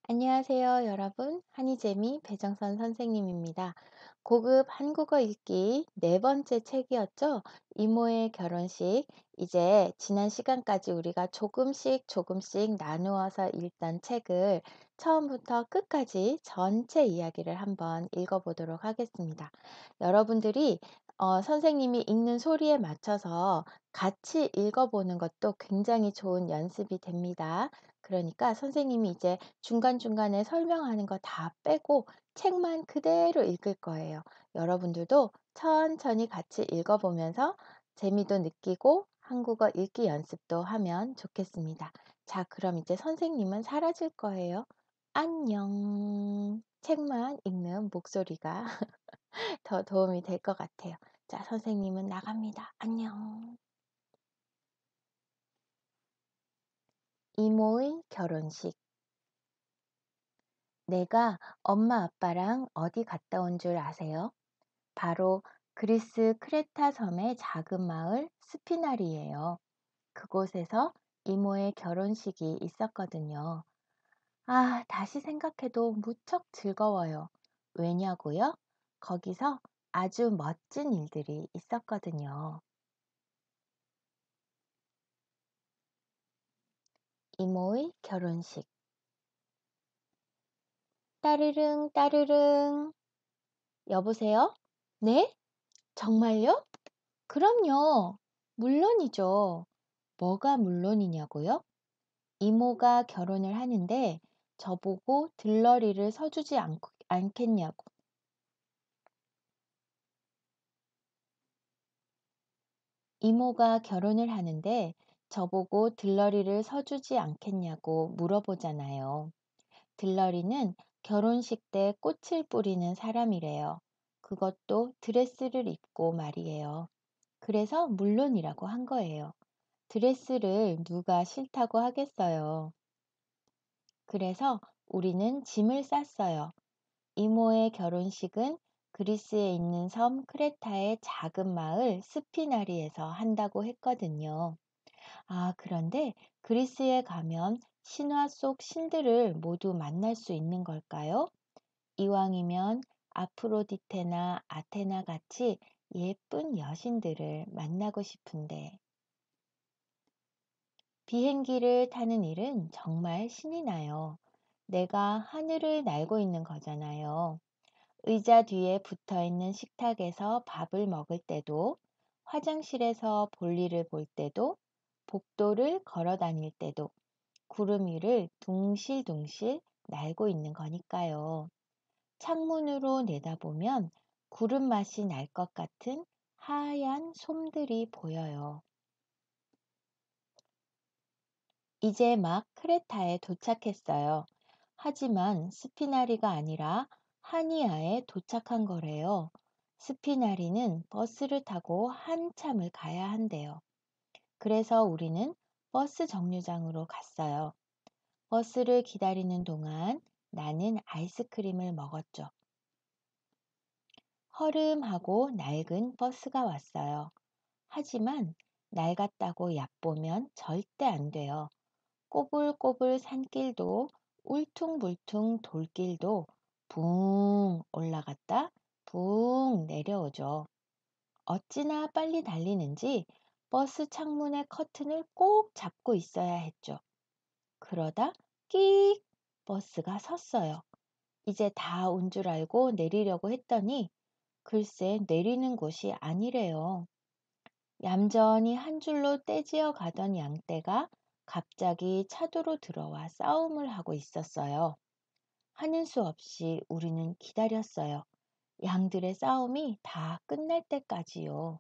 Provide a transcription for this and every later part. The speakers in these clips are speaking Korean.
안녕하세요, 여러분. 한이재미 배정선 선생님입니다. 고급 한국어 읽기 네 번째 책이었죠. 이모의 결혼식. 이제 지난 시간까지 우리가 조금씩 조금씩 나누어서 읽던 책을 처음부터 끝까지 전체 이야기를 한번 읽어보도록 하겠습니다. 여러분들이 선생님이 읽는 소리에 맞춰서 같이 읽어보는 것도 굉장히 좋은 연습이 됩니다. 그러니까 선생님이 이제 중간중간에 설명하는 거 다 빼고 책만 그대로 읽을 거예요. 여러분들도 천천히 같이 읽어보면서 재미도 느끼고 한국어 읽기 연습도 하면 좋겠습니다. 자, 그럼 이제 선생님은 사라질 거예요. 안녕. 책만 읽는 목소리가 더 도움이 될 것 같아요. 자, 선생님은 나갑니다. 안녕. 이모의 결혼식. 내가 엄마 아빠랑 어디 갔다 온 줄 아세요? 바로 그리스 크레타 섬의 작은 마을 스피나리예요. 그곳에서 이모의 결혼식이 있었거든요. 아, 다시 생각해도 무척 즐거워요. 왜냐고요? 거기서 아주 멋진 일들이 있었거든요. 이모의 결혼식. 따르릉 따르릉. 여보세요? 네? 정말요? 그럼요. 물론이죠. 뭐가 물론이냐고요? 이모가 결혼을 하는데 저보고 들러리를 서주지 않겠냐고. 이모가 결혼을 하는데 저보고 들러리를 서주지 않겠냐고 물어보잖아요. 들러리는 결혼식 때 꽃을 뿌리는 사람이래요. 그것도 드레스를 입고 말이에요. 그래서 물론이라고 한 거예요. 드레스를 누가 싫다고 하겠어요. 그래서 우리는 짐을 쌌어요. 이모의 결혼식은 그리스에 있는 섬 크레타의 작은 마을 스피나리에서 한다고 했거든요. 아, 그런데 그리스에 가면 신화 속 신들을 모두 만날 수 있는 걸까요? 이왕이면 아프로디테나 아테나 같이 예쁜 여신들을 만나고 싶은데. 비행기를 타는 일은 정말 신이 나요. 내가 하늘을 날고 있는 거잖아요. 의자 뒤에 붙어 있는 식탁에서 밥을 먹을 때도, 화장실에서 볼일을 볼 때도, 복도를 걸어 다닐 때도 구름 위를 둥실둥실 날고 있는 거니까요. 창문으로 내다보면 구름 맛이 날 것 같은 하얀 솜들이 보여요. 이제 막 크레타에 도착했어요. 하지만 스피나리가 아니라 하니아에 도착한 거래요. 스피나리는 버스를 타고 한참을 가야 한대요. 그래서 우리는 버스 정류장으로 갔어요. 버스를 기다리는 동안 나는 아이스크림을 먹었죠. 허름하고 낡은 버스가 왔어요. 하지만 낡았다고 얕보면 절대 안 돼요. 꼬불꼬불 산길도 울퉁불퉁 돌길도 붕 올라갔다 붕 내려오죠. 어찌나 빨리 달리는지 버스 창문의 커튼을 꼭 잡고 있어야 했죠. 그러다 끽 버스가 섰어요. 이제 다 온 줄 알고 내리려고 했더니 글쎄 내리는 곳이 아니래요. 얌전히 한 줄로 떼지어 가던 양떼가 갑자기 차도로 들어와 싸움을 하고 있었어요. 하는 수 없이 우리는 기다렸어요. 양들의 싸움이 다 끝날 때까지요.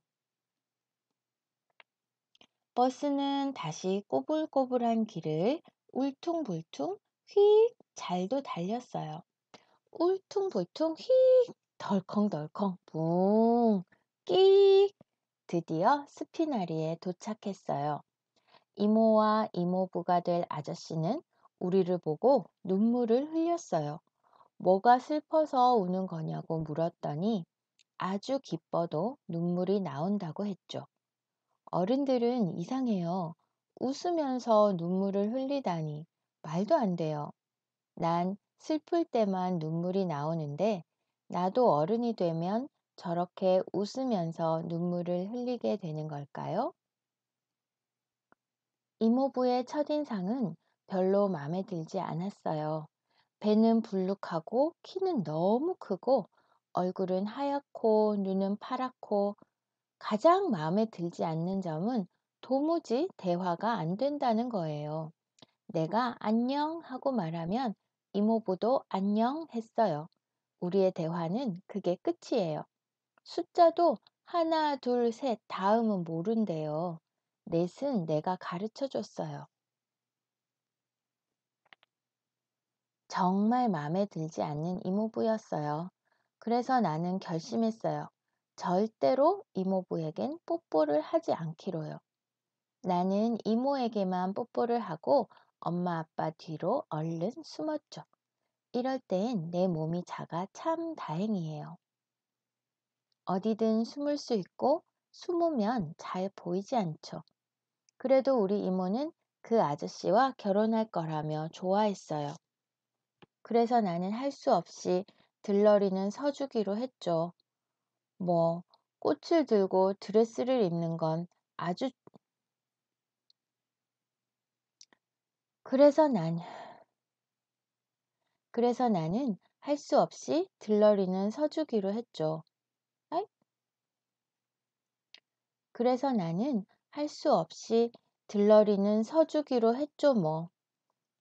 버스는 다시 꼬불꼬불한 길을 울퉁불퉁 휙 잘도 달렸어요. 울퉁불퉁 휙 덜컹덜컹 붕 끽 드디어 스피나리에 도착했어요. 이모와 이모부가 될 아저씨는 우리를 보고 눈물을 흘렸어요. 뭐가 슬퍼서 우는 거냐고 물었더니 아주 기뻐도 눈물이 나온다고 했죠. 어른들은 이상해요. 웃으면서 눈물을 흘리다니 말도 안 돼요. 난 슬플 때만 눈물이 나오는데 나도 어른이 되면 저렇게 웃으면서 눈물을 흘리게 되는 걸까요? 이모부의 첫인상은 별로 마음에 들지 않았어요. 배는 불룩하고 키는 너무 크고 얼굴은 하얗고 눈은 파랗고 가장 마음에 들지 않는 점은 도무지 대화가 안 된다는 거예요. 내가 안녕 하고 말하면 이모부도 안녕 했어요. 우리의 대화는 그게 끝이에요. 숫자도 하나, 둘, 셋 다음은 모른대요. 넷은 내가 가르쳐 줬어요. 정말 마음에 들지 않는 이모부였어요. 그래서 나는 결심했어요. 절대로 이모부에겐 뽀뽀를 하지 않기로요. 나는 이모에게만 뽀뽀를 하고 엄마 아빠 뒤로 얼른 숨었죠. 이럴 땐 내 몸이 작아 참 다행이에요. 어디든 숨을 수 있고 숨으면 잘 보이지 않죠. 그래도 우리 이모는 그 아저씨와 결혼할 거라며 좋아했어요. 그래서 나는 할 수 없이 들러리는 서주기로 했죠. 뭐, 꽃을 들고 드레스를 입는 건 아주, 그래서 난, 그래서 나는 할 수 없이 들러리는 서주기로 했죠. 아이? 그래서 나는 할 수 없이 들러리는 서주기로 했죠, 뭐.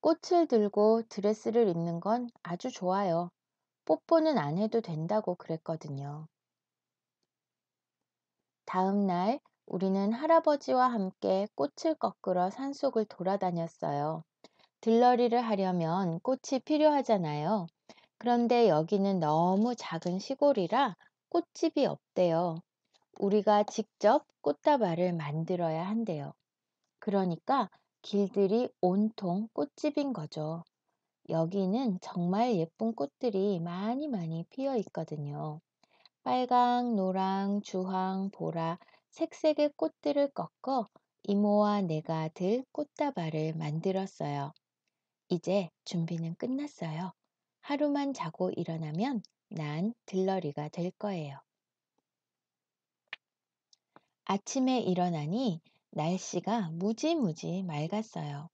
꽃을 들고 드레스를 입는 건 아주 좋아요. 뽀뽀는 안 해도 된다고 그랬거든요. 다음 날 우리는 할아버지와 함께 꽃을 꺾으러 산속을 돌아다녔어요. 들러리를 하려면 꽃이 필요하잖아요. 그런데 여기는 너무 작은 시골이라 꽃집이 없대요. 우리가 직접 꽃다발을 만들어야 한대요. 그러니까 길들이 온통 꽃집인 거죠. 여기는 정말 예쁜 꽃들이 많이 많이 피어 있거든요. 빨강, 노랑, 주황, 보라, 색색의 꽃들을 꺾어 이모와 내가 들 꽃다발을 만들었어요. 이제 준비는 끝났어요. 하루만 자고 일어나면 난 들러리가 될 거예요. 아침에 일어나니 날씨가 무지무지 맑았어요.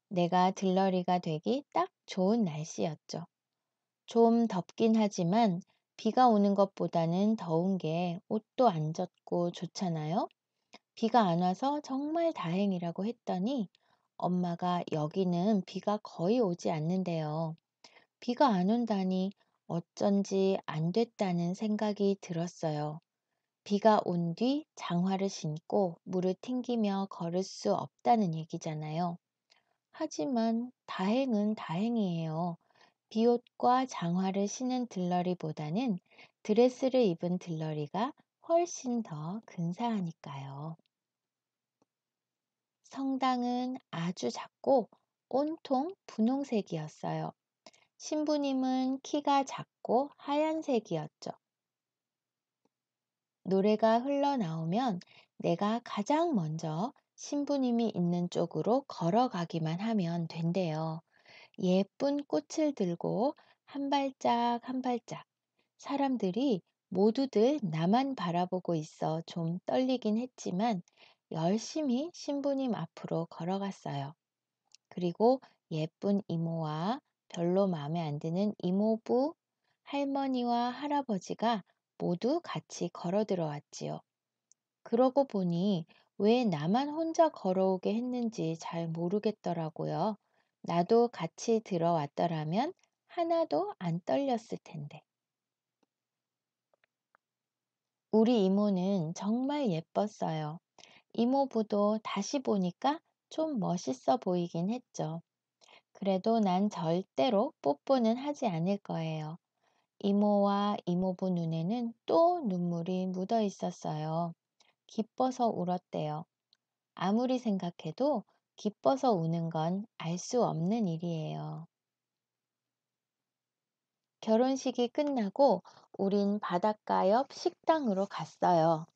내가 들러리가 되기 딱 좋은 날씨였죠. 좀 덥긴 하지만 비가 오는 것보다는 더운 게 옷도 안 젖고 좋잖아요. 비가 안 와서 정말 다행이라고 했더니 엄마가 여기는 비가 거의 오지 않는데요. 비가 안 온다니 어쩐지 안 됐다는 생각이 들었어요. 비가 온 뒤 장화를 신고 물을 튕기며 걸을 수 없다는 얘기잖아요. 하지만 다행은 다행이에요. 비옷과 장화를 신은 들러리보다는 드레스를 입은 들러리가 훨씬 더 근사하니까요. 성당은 아주 작고 온통 분홍색이었어요. 신부님은 키가 작고 하얀색이었죠. 노래가 흘러나오면 내가 가장 먼저 신부님이 있는 쪽으로 걸어가기만 하면 된대요. 예쁜 꽃을 들고 한 발짝 한 발짝 사람들이 모두들 나만 바라보고 있어 좀 떨리긴 했지만 열심히 신부님 앞으로 걸어갔어요. 그리고 예쁜 이모와 별로 마음에 안 드는 이모부, 할머니와 할아버지가 모두 같이 걸어 들어왔지요. 그러고 보니 왜 나만 혼자 걸어오게 했는지 잘 모르겠더라고요. 나도 같이 들어왔더라면 하나도 안 떨렸을 텐데. 우리 이모는 정말 예뻤어요. 이모부도 다시 보니까 좀 멋있어 보이긴 했죠. 그래도 난 절대로 뽀뽀는 하지 않을 거예요. 이모와 이모부 눈에는 또 눈물이 묻어 있었어요. 기뻐서 울었대요. 아무리 생각해도 기뻐서 우는 건 알 수 없는 일이에요. 결혼식이 끝나고 우린 바닷가 옆 식당으로 갔어요.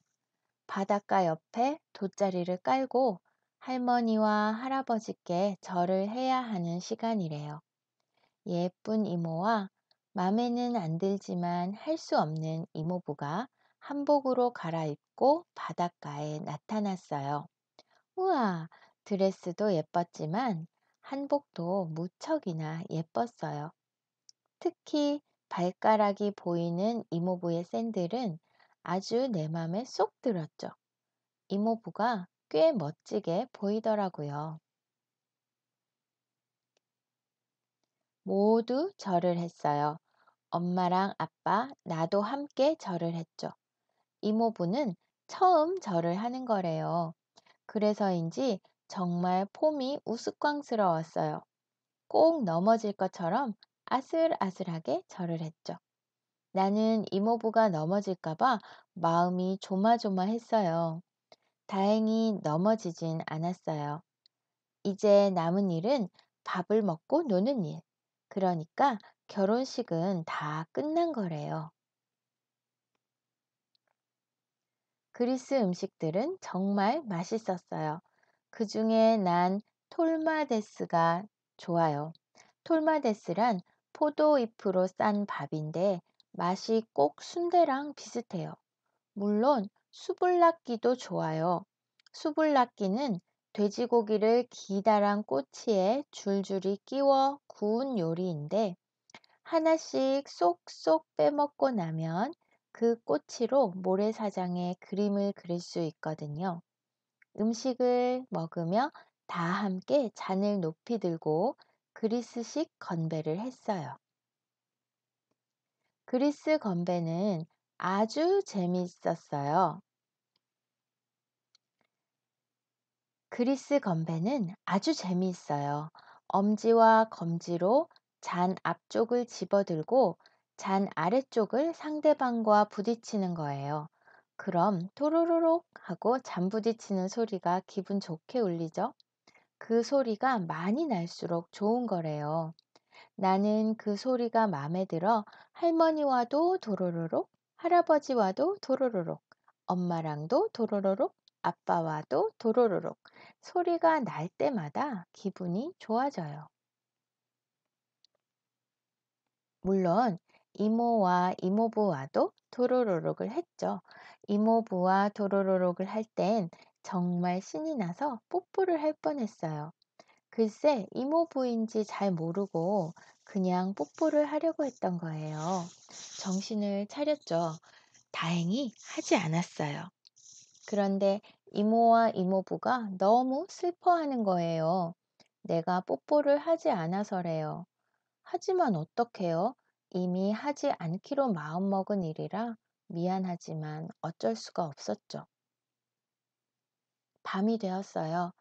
바닷가 옆에 돗자리를 깔고 할머니와 할아버지께 절을 해야 하는 시간이래요. 예쁜 이모와 맘에는 안 들지만 할 수 없는 이모부가 한복으로 갈아입고 바닷가에 나타났어요. 우와, 드레스도 예뻤지만 한복도 무척이나 예뻤어요. 특히 발가락이 보이는 이모부의 샌들은 아주 내 맘에 쏙 들었죠. 이모부가 꽤 멋지게 보이더라고요. 모두 절을 했어요. 엄마랑 아빠, 나도 함께 절을 했죠. 이모부는 처음 절을 하는 거래요. 그래서인지 정말 폼이 우스꽝스러웠어요. 꼭 넘어질 것처럼 아슬아슬하게 절을 했죠. 나는 이모부가 넘어질까봐 마음이 조마조마했어요. 다행히 넘어지진 않았어요. 이제 남은 일은 밥을 먹고 노는 일. 그러니까 결혼식은 다 끝난 거래요. 그리스 음식들은 정말 맛있었어요. 그 중에 난 톨마데스가 좋아요. 톨마데스란 포도잎으로 싼 밥인데 맛이 꼭 순대랑 비슷해요. 물론 수블라끼도 좋아요. 수블라끼는 돼지고기를 기다란 꼬치에 줄줄이 끼워 구운 요리인데 하나씩 쏙쏙 빼먹고 나면 그 꼬치로 모래사장에 그림을 그릴 수 있거든요. 음식을 먹으며 다 함께 잔을 높이 들고 그리스식 건배를 했어요. 그리스 건배는 아주 재미있었어요. 그리스 건배는 아주 재미있어요. 엄지와 검지로 잔 앞쪽을 집어들고 잔 아래쪽을 상대방과 부딪히는 거예요. 그럼 토로로록 하고 잔 부딪히는 소리가 기분 좋게 울리죠? 그 소리가 많이 날수록 좋은 거래요. 나는 그 소리가 마음에 들어 할머니와도 도로로록, 할아버지와도 도로로록, 엄마랑도 도로로록, 아빠와도 도로로록 소리가 날 때마다 기분이 좋아져요. 물론 이모와 이모부와도 도로로록을 했죠. 이모부와 도로로록을 할 땐 정말 신이 나서 뽀뽀를 할 뻔했어요. 글쎄, 이모부인지 잘 모르고 그냥 뽀뽀를 하려고 했던 거예요. 정신을 차렸죠. 다행히 하지 않았어요. 그런데 이모와 이모부가 너무 슬퍼하는 거예요. 내가 뽀뽀를 하지 않아서래요. 하지만 어떡해요? 이미 하지 않기로 마음먹은 일이라 미안하지만 어쩔 수가 없었죠. 밤이 되었어요.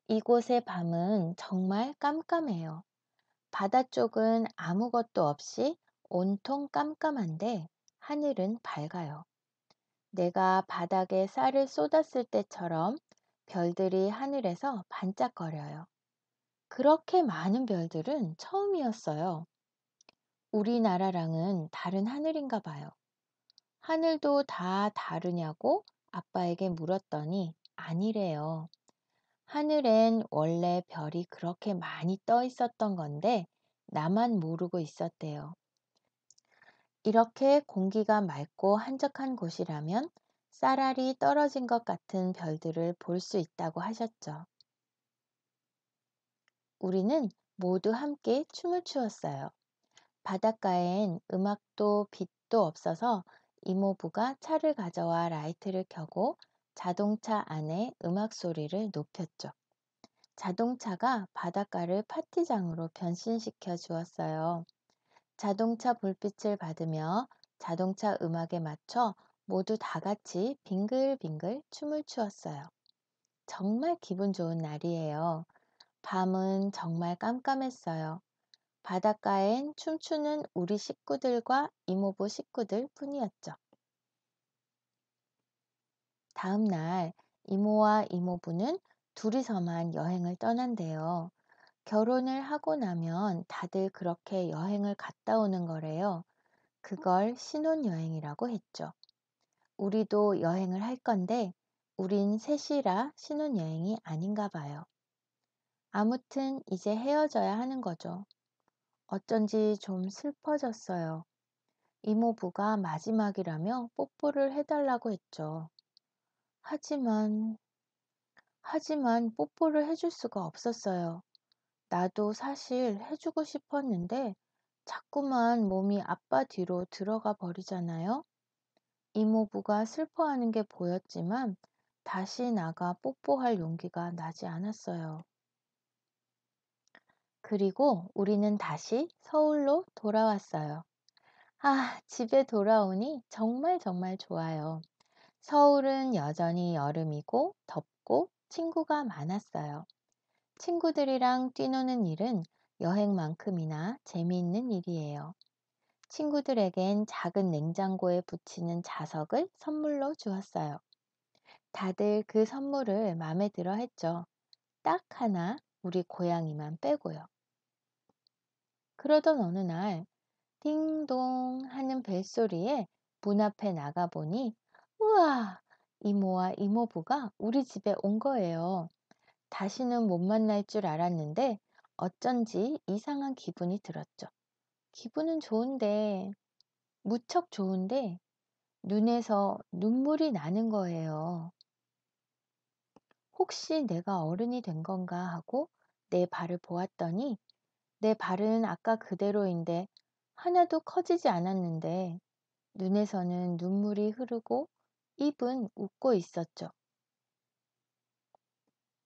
이곳의 밤은 정말 깜깜해요. 바다 쪽은 아무것도 없이 온통 깜깜한데 하늘은 밝아요. 내가 바닥에 쌀을 쏟았을 때처럼 별들이 하늘에서 반짝거려요. 그렇게 많은 별들은 처음이었어요. 우리나라랑은 다른 하늘인가 봐요. 하늘도 다 다르냐고 아빠에게 물었더니 아니래요. 하늘엔 원래 별이 그렇게 많이 떠 있었던 건데 나만 모르고 있었대요. 이렇게 공기가 맑고 한적한 곳이라면 쌀알이 떨어진 것 같은 별들을 볼 수 있다고 하셨죠. 우리는 모두 함께 춤을 추었어요. 바닷가엔 음악도 빛도 없어서 이모부가 차를 가져와 라이트를 켜고 자동차 안에 음악 소리를 높였죠. 자동차가 바닷가를 파티장으로 변신시켜 주었어요. 자동차 불빛을 받으며 자동차 음악에 맞춰 모두 다 같이 빙글빙글 춤을 추었어요. 정말 기분 좋은 날이에요. 밤은 정말 깜깜했어요. 바닷가엔 춤추는 우리 식구들과 이모부 식구들 뿐이었죠. 다음 날 이모와 이모부는 둘이서만 여행을 떠난대요. 결혼을 하고 나면 다들 그렇게 여행을 갔다 오는 거래요. 그걸 신혼여행이라고 했죠. 우리도 여행을 할 건데 우린 셋이라 신혼여행이 아닌가 봐요. 아무튼 이제 헤어져야 하는 거죠. 어쩐지 좀 슬퍼졌어요. 이모부가 마지막이라며 뽀뽀를 해달라고 했죠. 하지만, 하지만 뽀뽀를 해줄 수가 없었어요. 나도 사실 해주고 싶었는데 자꾸만 몸이 아빠 뒤로 들어가 버리잖아요. 이모부가 슬퍼하는 게 보였지만 다시 나가 뽀뽀할 용기가 나지 않았어요. 그리고 우리는 다시 서울로 돌아왔어요. 아, 집에 돌아오니 정말 정말 좋아요. 서울은 여전히 여름이고 덥고 친구가 많았어요. 친구들이랑 뛰노는 일은 여행만큼이나 재미있는 일이에요. 친구들에겐 작은 냉장고에 붙이는 자석을 선물로 주었어요. 다들 그 선물을 마음에 들어 했죠. 딱 하나 우리 고양이만 빼고요. 그러던 어느 날 띵동 하는 벨소리에 문 앞에 나가보니 우와! 이모와 이모부가 우리 집에 온 거예요. 다시는 못 만날 줄 알았는데 어쩐지 이상한 기분이 들었죠. 기분은 좋은데, 무척 좋은데 눈에서 눈물이 나는 거예요. 혹시 내가 어른이 된 건가 하고 내 발을 보았더니 내 발은 아까 그대로인데 하나도 커지지 않았는데 눈에서는 눈물이 흐르고 입은 웃고 있었죠.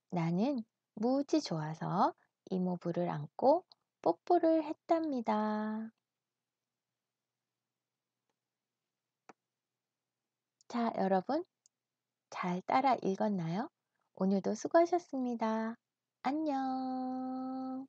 나는 무지 좋아서 이모부를 안고 뽀뽀를 했답니다. 자, 여러분 잘 따라 읽었나요? 오늘도 수고하셨습니다. 안녕.